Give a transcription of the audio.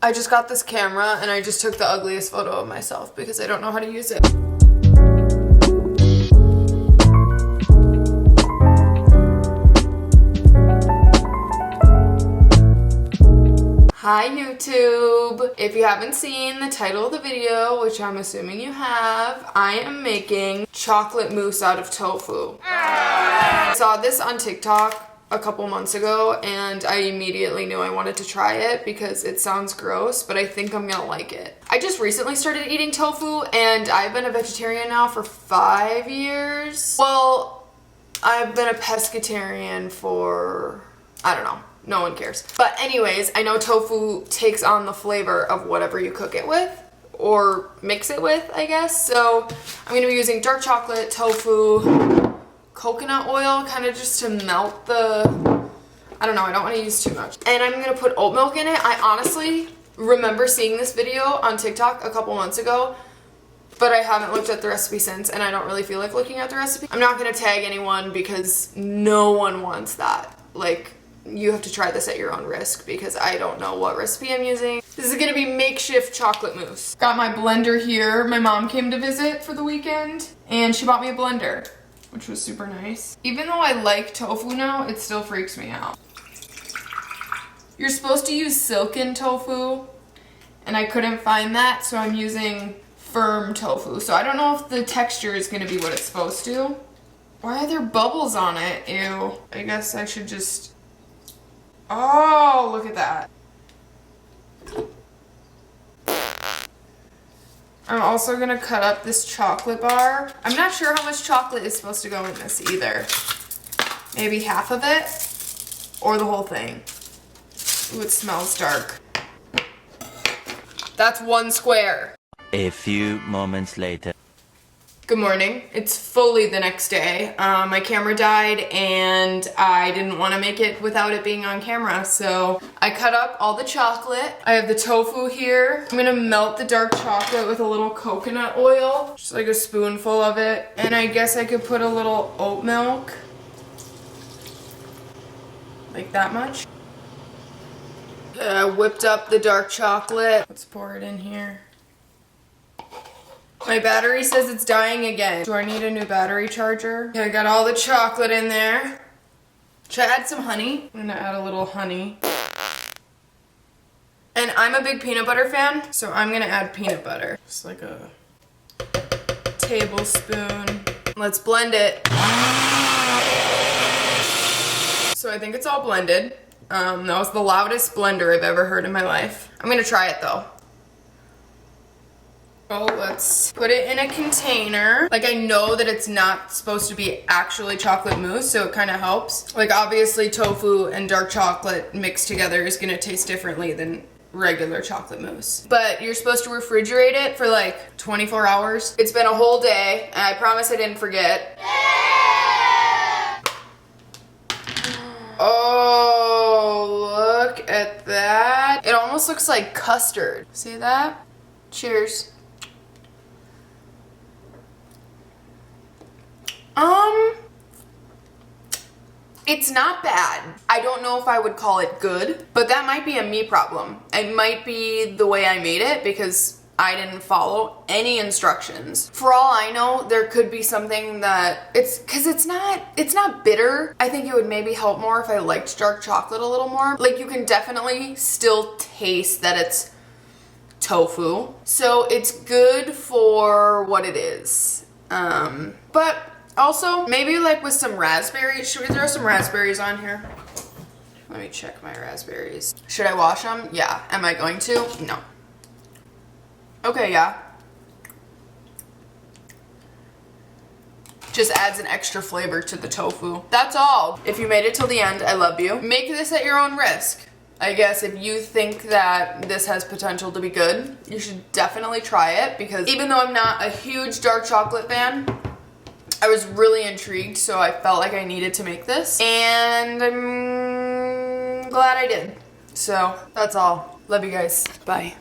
I just got this camera and I just took the ugliest photo of myself because I don't know how to use it. Hi YouTube! If you haven't seen the title of the video, which I'm assuming you have, I am making chocolate mousse out of tofu. I saw this on TikTok a couple months ago and I immediately knew I wanted to try it because it sounds gross, but I think I'm gonna like it. I just recently started eating tofu and I've been a vegetarian now for 5 years. Well, I've been a pescatarian for, I don't know. No one cares. But anyways, I know tofu takes on the flavor of whatever you cook it with or mix it with, I guess. So I'm gonna be using dark chocolate, tofu, coconut oil, kind of just to melt the, I don't know, I don't want to use too much. And I'm gonna put oat milk in it. I honestly remember seeing this video on TikTok a couple months ago, but I haven't looked at the recipe since, and I don't really feel like looking at the recipe. I'm not gonna tag anyone because no one wants that. Like, you have to try this at your own risk because I don't know what recipe I'm using. This is gonna be makeshift chocolate mousse. Got my blender here. My mom came to visit for the weekend and she bought me a blender, which was super nice. Even though I like tofu now, it still freaks me out. You're supposed to use silken tofu and I couldn't find that, so I'm using firm tofu. So I don't know if the texture is gonna be what it's supposed to. Why are there bubbles on it? Ew. I guess I should just... Oh, look at that. I'm also gonna cut up this chocolate bar. I'm not sure how much chocolate is supposed to go in this either. Maybe half of it or the whole thing. Ooh, it smells dark. That's 1 square. A few moments later. Good morning. It's fully the next day. My camera died and I didn't want to make it without it being on camera, so I cut up all the chocolate. I have the tofu here. I'm gonna melt the dark chocolate with a little coconut oil, just like a spoonful of it. And I guess I could put a little oat milk, like that much. I whipped up the dark chocolate. Let's pour it in here. My battery says it's dying again. Do I need a new battery charger? Okay, I got all the chocolate in there. Should I add some honey? I'm gonna add a little honey. And I'm a big peanut butter fan, so I'm gonna add peanut butter. Just like a tablespoon. Let's blend it. So I think it's all blended. That was the loudest blender I've ever heard in my life. I'm gonna try it though. Oh, let's put it in a container. Like, I know that it's not supposed to be actually chocolate mousse, so it kind of helps. Like, obviously tofu and dark chocolate mixed together is gonna taste differently than regular chocolate mousse. But you're supposed to refrigerate it for like 24 hours. It's been a whole day, and I promise I didn't forget. Oh, look at that. It almost looks like custard. See that? Cheers. It's not bad. I don't know if I would call it good, but that might be a me problem. It might be the way I made it because I didn't follow any instructions. For all I know, there could be something that it's not bitter. I think it would maybe help more if I liked dark chocolate a little more. Like, you can definitely still taste that it's tofu. So it's good for what it is. But also, maybe like with some raspberries. Should we throw some raspberries on here? Let me check my raspberries. Should I wash them? Yeah. Am I going to? No. Okay, yeah. Just adds an extra flavor to the tofu. That's all. If you made it till the end, I love you. Make this at your own risk. I guess if you think that this has potential to be good, you should definitely try it, because even though I'm not a huge dark chocolate fan, I was really intrigued, so I felt like I needed to make this, and I'm glad I did. So that's all. Love you guys. Bye.